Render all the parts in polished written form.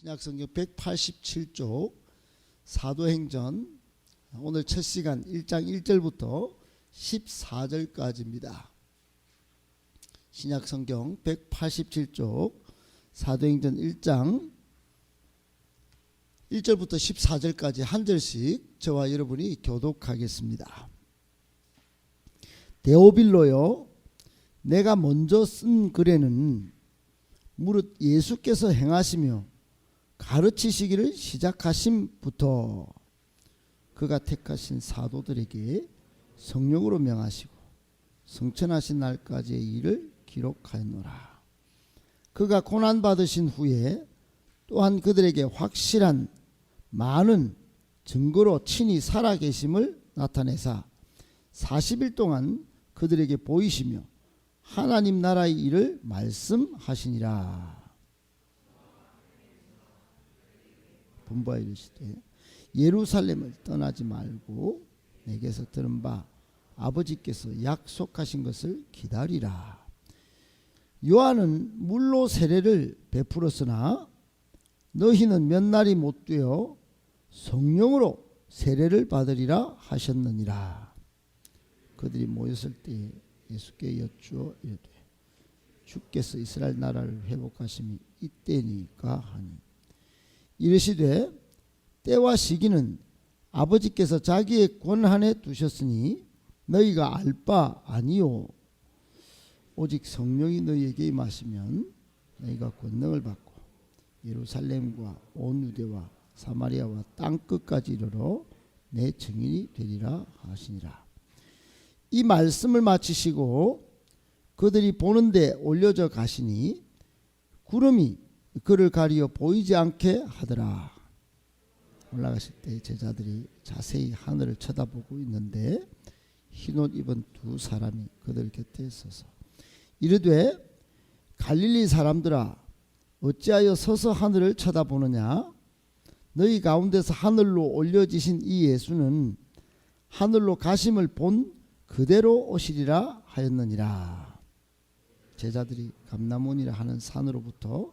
신약성경 187쪽 사도행전 오늘 첫 시간 1장 1절부터 14절까지입니다. 신약성경 187쪽 사도행전 1장 1절부터 14절까지 한 절씩 저와 여러분이 교독하겠습니다. 데오빌로요, 내가 먼저 쓴 글에는 무릇 예수께서 행하시며 가르치시기를 시작하심부터 그가 택하신 사도들에게 성령으로 명하시고 성천하신 날까지의 일을 기록하였노라. 그가 고난받으신 후에 또한 그들에게 확실한 많은 증거로 친히 살아계심을 나타내사 40일 동안 그들에게 보이시며 하나님 나라의 일을 말씀하시니라. 분부하 이르시되 예루살렘을 떠나지 말고 내게서 들은 바 아버지께서 약속하신 것을 기다리라. 요한은 물로 세례를 베풀었으나 너희는 몇 날이 못 되어 성령으로 세례를 받으리라 하셨느니라. 그들이 모였을 때 예수께 여쭈어 이르되 주께서 이스라엘 나라를 회복하심이 이때니까 하니 이르시되 때와 시기는 아버지께서 자기의 권한에 두셨으니 너희가 알 바 아니요 오직 성령이 너희에게 임하시면 너희가 권능을 받고 예루살렘과 온 유대와 사마리아와 땅끝까지 이르러 내 증인이 되리라 하시니라. 이 말씀을 마치시고 그들이 보는데 올려져 가시니 구름이 그를 가리어 보이지 않게 하더라. 올라가실 때 제자들이 자세히 하늘을 쳐다보고 있는데 흰옷 입은 두 사람이 그들 곁에 서서 이르되 갈릴리 사람들아 어찌하여 서서 하늘을 쳐다보느냐. 너희 가운데서 하늘로 올려지신 이 예수는 하늘로 가심을 본 그대로 오시리라 하였느니라. 제자들이 감람원이라 하는 산으로부터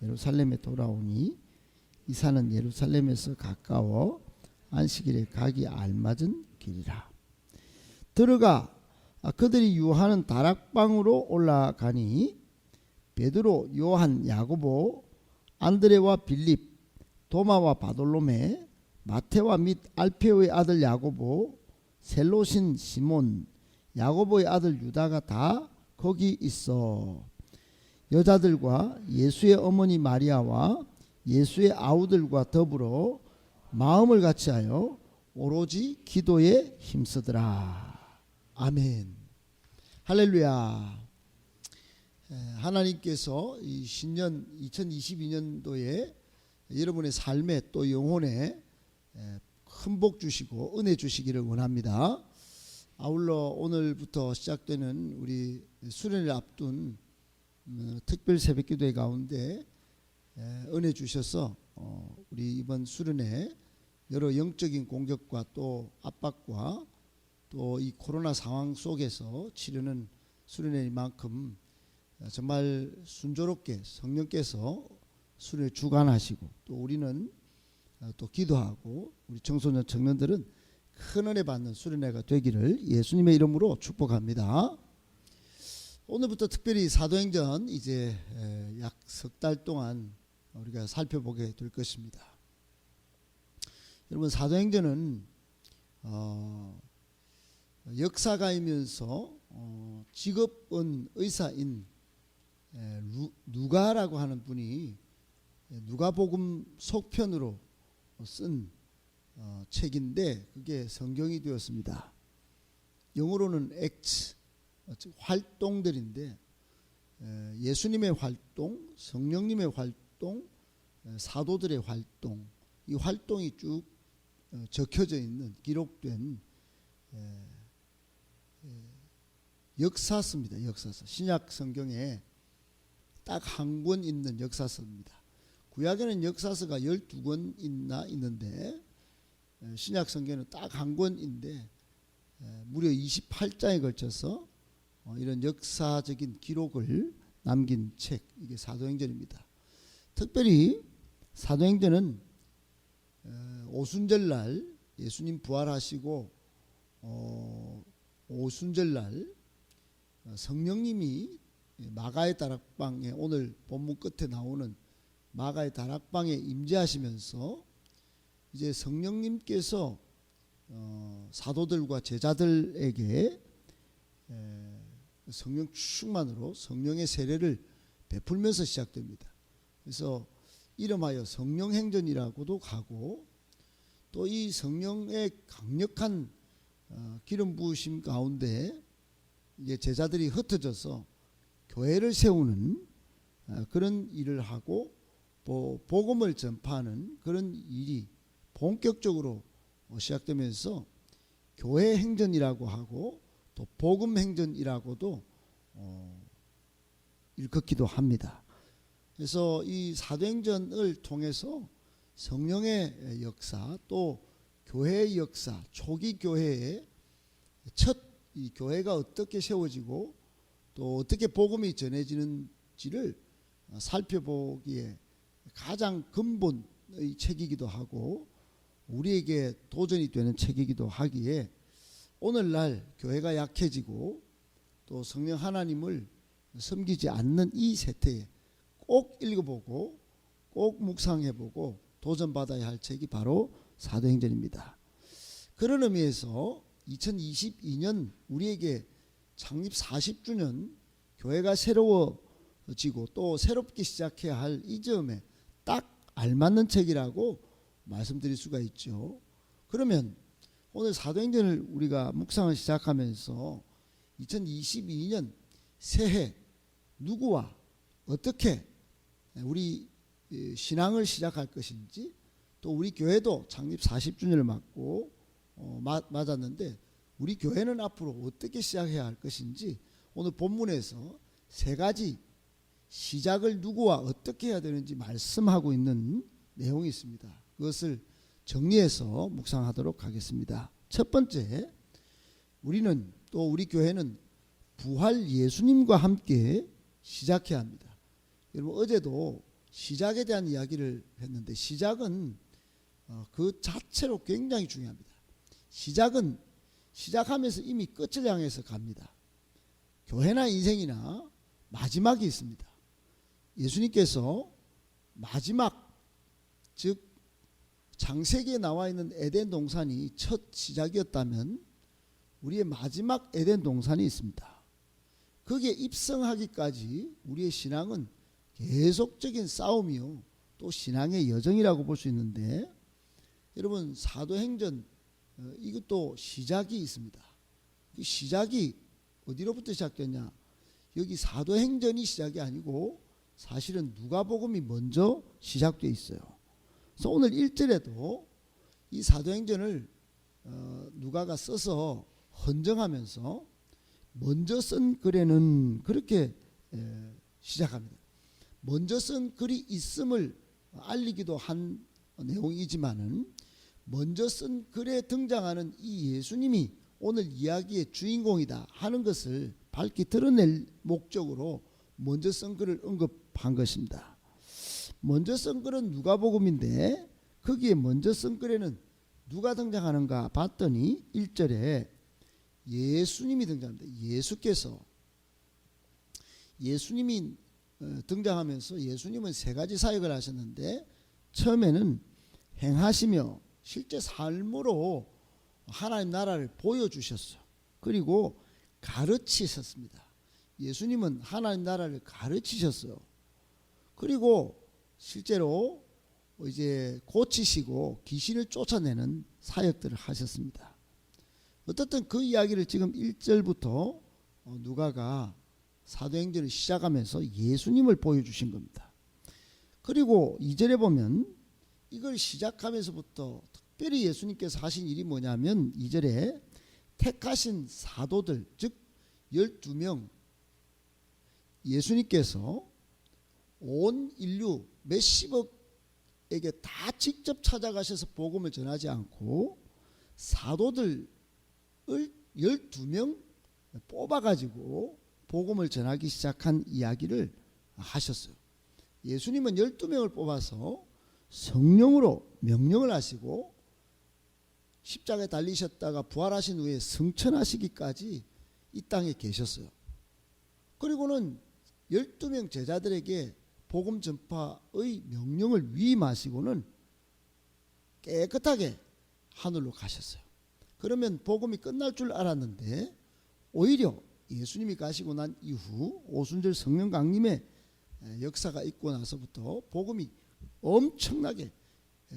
예루살렘에 돌아오니 이 산은 예루살렘에서 가까워 안식일에 가기 알맞은 길이라. 들어가 그들이 유하는 다락방으로 올라가니 베드로, 요한, 야고보, 안드레와 빌립, 도마와 바돌로메, 마테와 및 알페오의 아들 야고보, 셀로신 시몬, 야고보의 아들 유다가 다 거기 있어. 여자들과 예수의 어머니 마리아와 예수의 아우들과 더불어 마음을 같이하여 오로지 기도에 힘쓰더라. 아멘. 할렐루야. 하나님께서 이 신년 2022년도에 여러분의 삶에 또 영혼에 큰 복 주시고 은혜 주시기를 원합니다. 아울러 오늘부터 시작되는 우리 수련을 앞둔 특별 새벽기도회 가운데 은혜 주셔서 우리 이번 수련회 여러 영적인 공격과 또 압박과 또 이 코로나 상황 속에서 치르는 수련회만큼 정말 순조롭게 성령께서 수련회 주관하시고 또 우리는 또 기도하고 우리 청소년 청년들은 큰 은혜 받는 수련회가 되기를 예수님의 이름으로 축복합니다. 오늘부터 특별히 사도행전 이제 약 석 달 동안 우리가 살펴보게 될 것입니다. 여러분 사도행전은 역사가이면서 직업은 의사인 누가라고 하는 분이 누가복음 속편으로 쓴 책인데 그게 성경이 되었습니다. 영어로는 액츠, 활동들인데 예수님의 활동, 성령님의 활동, 사도들의 활동, 이 활동이 쭉 적혀져 있는 기록된 역사서입니다. 역사서. 신약 성경에 딱 한 권 있는 역사서입니다. 구약에는 역사서가 12권 있는데 신약 성경은 딱 한 권인데 무려 28장에 걸쳐서 이런 역사적인 기록을 남긴 책, 이게 사도행전입니다. 특별히 사도행전은 오순절날 예수님 부활하시고 오순절날 성령님이 마가의 다락방에, 오늘 본문 끝에 나오는 마가의 다락방에 임재하시면서 이제 성령님께서 사도들과 제자들에게 성령 충만으로 성령의 세례를 베풀면서 시작됩니다. 그래서 이름하여 성령행전이라고도 하고, 또 이 성령의 강력한 기름 부으심 가운데 이제 제자들이 흩어져서 교회를 세우는 그런 일을 하고, 복음을 전파하는 그런 일이 본격적으로 시작되면서 교회 행전이라고 하고 또 복음 행전이라고도 일컫기도 합니다. 그래서 이 사도행전을 통해서 성령의 역사, 또 교회의 역사, 초기 교회의 첫 이 교회가 어떻게 세워지고 또 어떻게 복음이 전해지는지를 살펴보기에 가장 근본의 책이기도 하고 우리에게 도전이 되는 책이기도 하기에, 오늘날 교회가 약해지고 또 성령 하나님을 섬기지 않는 이 세태에 꼭 읽어보고 꼭 묵상해보고 도전받아야 할 책이 바로 사도행전입니다. 그런 의미에서 2022년 우리에게 창립 40주년 교회가 새로워지고 또 새롭게 시작해야 할 이 점에 딱 알맞는 책이라고 말씀드릴 수가 있죠. 그러면 오늘 사도행전을 우리가 묵상을 시작하면서 2022년 새해 누구와 어떻게 우리 신앙을 시작할 것인지, 또 우리 교회도 창립 40주년을 맞았는데 우리 교회는 앞으로 어떻게 시작해야 할 것인지, 오늘 본문에서 세 가지 시작을 누구와 어떻게 해야 되는지 말씀하고 있는 내용이 있습니다. 그것을 정리해서 묵상하도록 하겠습니다. 첫 번째, 우리는 또 우리 교회는 부활 예수님과 함께 시작해야 합니다. 여러분, 어제도 시작에 대한 이야기를 했는데 시작은 그 자체로 굉장히 중요합니다. 시작은 시작하면서 이미 끝을 향해서 갑니다. 교회나 인생이나 마지막이 있습니다. 예수님께서 마지막, 즉 창세기에 나와 있는 에덴 동산이 첫 시작이었다면 우리의 마지막 에덴 동산이 있습니다. 거기에 입성하기까지 우리의 신앙은 계속적인 싸움이요 또 신앙의 여정이라고 볼 수 있는데, 여러분 사도행전 이것도 시작이 있습니다. 그 시작이 어디로부터 시작됐냐? 여기 사도행전이 시작이 아니고 사실은 누가복음이 먼저 시작되어 있어요. 그래서 오늘 1절에도 이 사도행전을 누가가 써서 헌정하면서 먼저 쓴 글에는 그렇게 시작합니다. 먼저 쓴 글이 있음을 알리기도 한 내용이지만은 먼저 쓴 글에 등장하는 이 예수님이 오늘 이야기의 주인공이다 하는 것을 밝히 드러낼 목적으로 먼저 쓴 글을 언급한 것입니다. 먼저 쓴 글은 누가복음인데 거기에 먼저 쓴 글에는 누가 등장하는가 봤더니 1절에 예수님이 등장합니다. 예수님이 등장하면서 예수님은 세 가지 사역을 하셨는데, 처음에는 행하시며 실제 삶으로 하나님 나라를 보여주셨어요. 그리고 가르치셨습니다. 예수님은 하나님 나라를 가르치셨어요. 그리고 실제로 이제 고치시고 귀신을 쫓아내는 사역들을 하셨습니다. 어떻든 그 이야기를 지금 1절부터 누가가 사도행전을 시작하면서 예수님을 보여주신 겁니다. 그리고 2절에 보면 이걸 시작하면서부터 특별히 예수님께서 하신 일이 뭐냐면 2절에 택하신 사도들, 즉 12명, 예수님께서 온 인류 몇십억에게 다 직접 찾아가셔서 복음을 전하지 않고 사도들을 12명 뽑아가지고 복음을 전하기 시작한 이야기를 하셨어요. 예수님은 12명을 뽑아서 성령으로 명령을 하시고 십자가에 달리셨다가 부활하신 후에 승천하시기까지 이 땅에 계셨어요. 그리고는 12명 제자들에게 복음 전파의 명령을 위임하시고는 깨끗하게 하늘로 가셨어요. 그러면 복음이 끝날 줄 알았는데 오히려 예수님이 가시고 난 이후 오순절 성령 강림의 역사가 있고 나서부터 복음이 엄청나게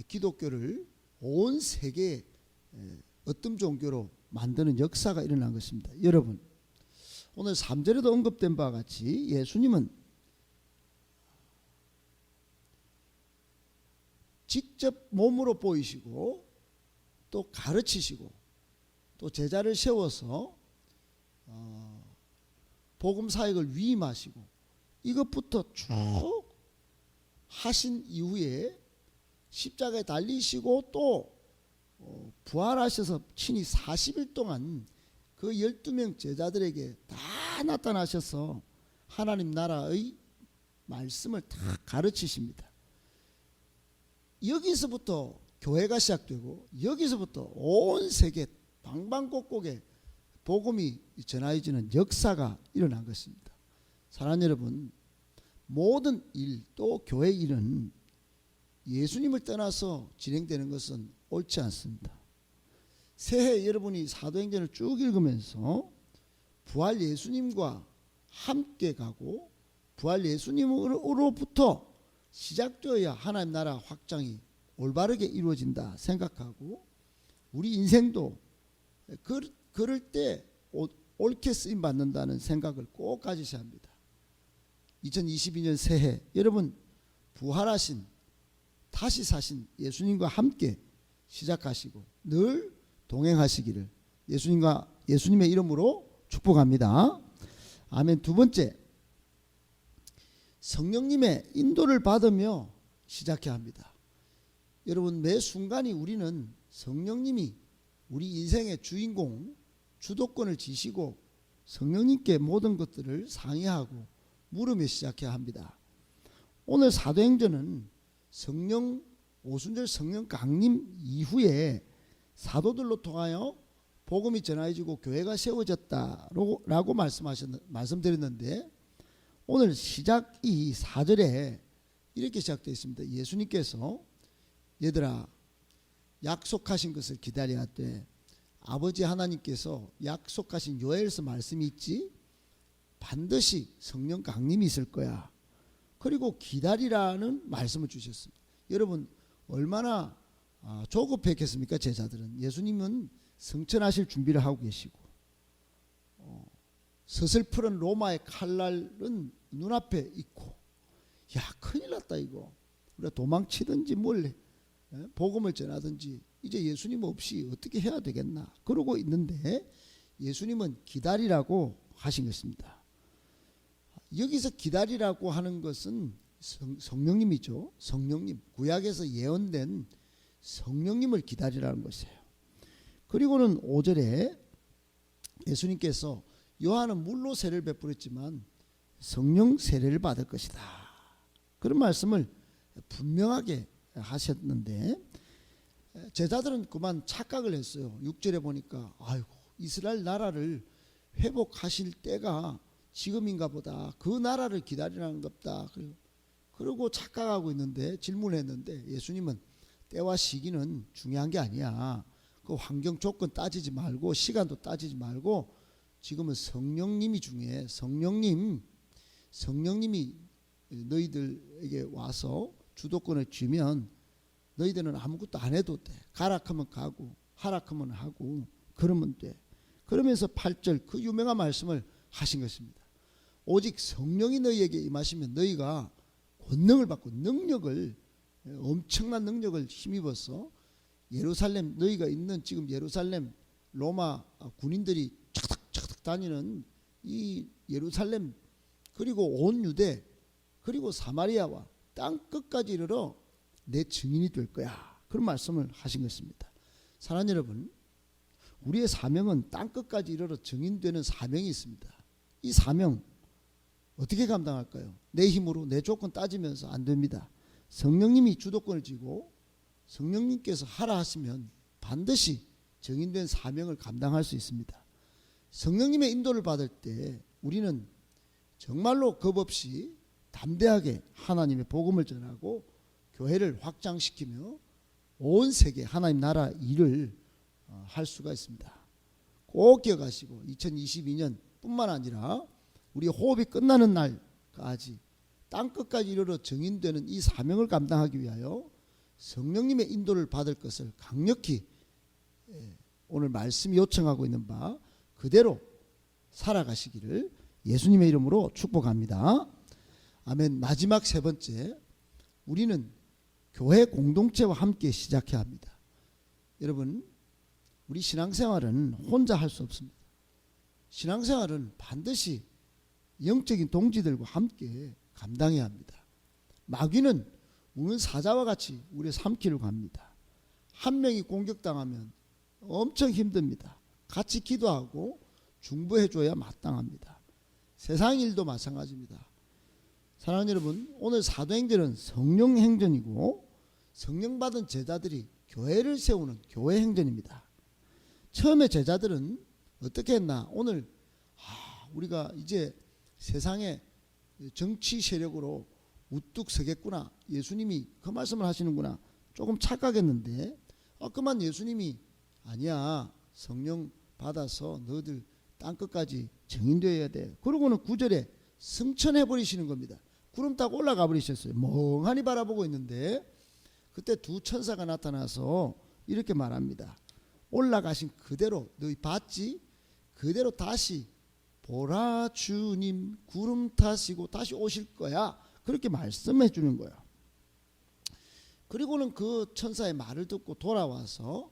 기독교를 온 세계의 어떤 종교로 만드는 역사가 일어난 것입니다. 여러분, 오늘 3절에도 언급된 바와 같이 예수님은 직접 몸으로 보이시고 또 가르치시고 또 제자를 세워서 복음 사역을 위임하시고 이것부터 쭉 하신 이후에 십자가에 달리시고 또 부활하셔서 친히 40일 동안 그 12명 제자들에게 다 나타나셔서 하나님 나라의 말씀을 다 가르치십니다. 여기서부터 교회가 시작되고 여기서부터 온 세계 방방곡곡에 복음이 전해지는 역사가 일어난 것입니다. 사랑하는 여러분, 모든 일 또 교회 일은 예수님을 떠나서 진행되는 것은 옳지 않습니다. 새해 여러분이 사도행전을 쭉 읽으면서 부활 예수님과 함께 가고 부활 예수님으로부터 시작되어야 하나님 나라 확장이 올바르게 이루어진다 생각하고 우리 인생도 그럴 때 옳게 쓰임 받는다는 생각을 꼭 가지셔야 합니다. 2022년 새해 여러분 부활하신 다시 사신 예수님과 함께 시작하시고 늘 동행하시기를 예수님의 이름으로 축복합니다. 아멘. 두 번째, 성령님의 인도를 받으며 시작해야 합니다. 여러분 매 순간이 우리는 성령님이 우리 인생의 주인공 주도권을 지시고 성령님께 모든 것들을 상의하고 물으며 시작해야 합니다. 오늘 사도행전은 오순절 성령 강림 이후에 사도들로 통하여 복음이 전해지고 교회가 세워졌다라고 말씀드렸는데 오늘 시작이 4절에 이렇게 시작되어 있습니다. 예수님께서 얘들아 약속하신 것을 기다려야 돼. 아버지 하나님께서 약속하신 요엘서 말씀이 있지? 반드시 성령 강림이 있을 거야. 그리고 기다리라는 말씀을 주셨습니다. 여러분 얼마나 조급했겠습니까? 제자들은. 예수님은 승천하실 준비를 하고 계시고 서슬푸른 로마의 칼날은 눈앞에 있고 야 큰일 났다 이거. 우리가 도망치든지 몰래 복음을 전하든지 이제 예수님 없이 어떻게 해야 되겠나 그러고 있는데 예수님은 기다리라고 하신 것입니다. 여기서 기다리라고 하는 것은 성령님이죠. 성령님, 구약에서 예언된 성령님을 기다리라는 것이에요. 그리고는 5절에 예수님께서 요한은 물로 세례를 베풀었지만 성령 세례를 받을 것이다. 그런 말씀을 분명하게 하셨는데 제자들은 그만 착각을 했어요. 6절에 보니까 아이고 이스라엘 나라를 회복하실 때가 지금인가 보다. 그 나라를 기다리라는 겁다. 그러고 착각하고 있는데 질문했는데 예수님은 때와 시기는 중요한 게 아니야. 그 환경 조건 따지지 말고 시간도 따지지 말고 지금은 성령님이 중요해. 성령님이 너희들에게 와서 주도권을 쥐면 너희들은 아무것도 안 해도 돼. 가락하면 가고 하락하면 하고 그러면 돼. 그러면서 8절 그 유명한 말씀을 하신 것입니다. 오직 성령이 너희에게 임하시면 너희가 권능을 받고 엄청난 능력을 힘입어서 예루살렘 너희가 있는 지금 예루살렘 로마 군인들이 차닥차닥 다니는 이 예루살렘 그리고 온 유대 그리고 사마리아와 땅 끝까지 이르러 내 증인이 될 거야. 그런 말씀을 하신 것입니다. 사랑하는 여러분, 우리의 사명은 땅 끝까지 이르러 증인되는 사명이 있습니다. 이 사명 어떻게 감당할까요? 내 힘으로 내 조건 따지면서 안 됩니다. 성령님이 주도권을 쥐고 성령님께서 하라 하시면 반드시 정인된 사명을 감당할 수 있습니다. 성령님의 인도를 받을 때 우리는 정말로 겁없이 담대하게 하나님의 복음을 전하고 교회를 확장시키며 온 세계 하나님 나라 일을 할 수가 있습니다. 꼭 기억하시고 2022년 뿐만 아니라 우리 호흡이 끝나는 날까지 땅끝까지 이르러 정인되는 이 사명을 감당하기 위하여 성령님의 인도를 받을 것을 강력히 오늘 말씀이 요청하고 있는 바 그대로 살아가시기를 예수님의 이름으로 축복합니다. 아멘. 마지막 세 번째, 우리는 교회 공동체와 함께 시작해야 합니다. 여러분, 우리 신앙생활은 혼자 할 수 없습니다. 신앙생활은 반드시 영적인 동지들과 함께 감당해야 합니다. 마귀는 우는 사자와 같이 우리의 삼키려고 합니다. 한 명이 공격당하면 엄청 힘듭니다. 같이 기도하고 중보해줘야 마땅합니다. 세상 일도 마찬가지입니다. 사랑하는 여러분, 오늘 사도행전은 성령 행전이고 성령 받은 제자들이 교회를 세우는 교회 행전입니다. 처음에 제자들은 어떻게 했나? 오늘 우리가 이제 세상의 정치 세력으로 우뚝 서겠구나, 예수님이 그 말씀을 하시는구나 조금 착각했는데 그만 예수님이 아니야, 성령 받아서 너희들 땅끝까지 정인되어야 돼. 그러고는 9절에 승천해버리시는 겁니다. 구름 타고 올라가 버리셨어요. 멍하니 바라보고 있는데 그때 두 천사가 나타나서 이렇게 말합니다. 올라가신 그대로 너희 봤지? 그대로 다시 보라, 주님 구름 타시고 다시 오실 거야. 그렇게 말씀해 주는 거예요. 그리고는 그 천사의 말을 듣고 돌아와서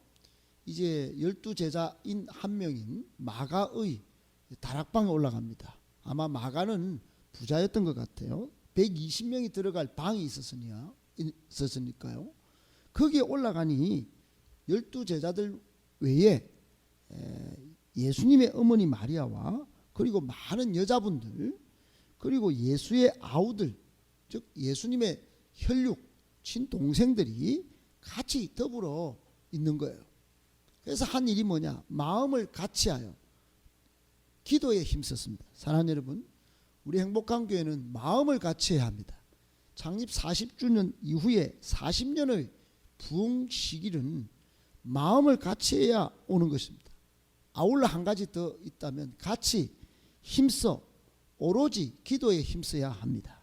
이제 12제자인 한 명인 마가의 다락방에 올라갑니다. 아마 마가는 부자였던 것 같아요. 120명이 들어갈 방이 있었으니까요. 거기에 올라가니 12제자들 외에 예수님의 어머니 마리아와 그리고 많은 여자분들, 그리고 예수의 아우들, 즉 예수님의 혈육 친동생들이 같이 더불어 있는 거예요. 그래서 한 일이 뭐냐? 마음을 같이하여 기도에 힘썼습니다. 사랑하는 여러분, 우리 행복한 교회는 마음을 같이해야 합니다. 창립 40주년 이후에 40년의 부흥 시기는 마음을 같이해야 오는 것입니다. 아울러 한 가지 더 있다면 같이 힘써 오로지 기도에 힘써야 합니다.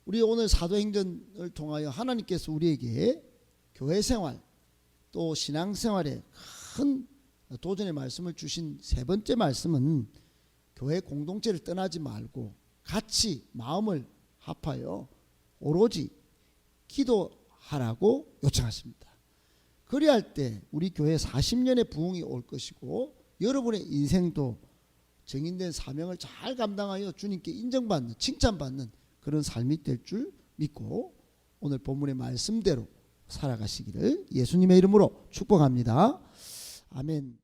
우리 오늘 사도행전을 통하여 하나님께서 우리에게 교회생활 또 신앙생활에 큰 도전의 말씀을 주신 세 번째 말씀은 교회 공동체를 떠나지 말고 같이 마음을 합하여 오로지 기도하라고 요청하십니다. 그리할 때 우리 교회 40년의 부흥이 올 것이고 여러분의 인생도 정인된 사명을 잘 감당하여 주님께 인정받는, 칭찬받는 그런 삶이 될 줄 믿고 오늘 본문의 말씀대로 살아가시기를 예수님의 이름으로 축복합니다. 아멘.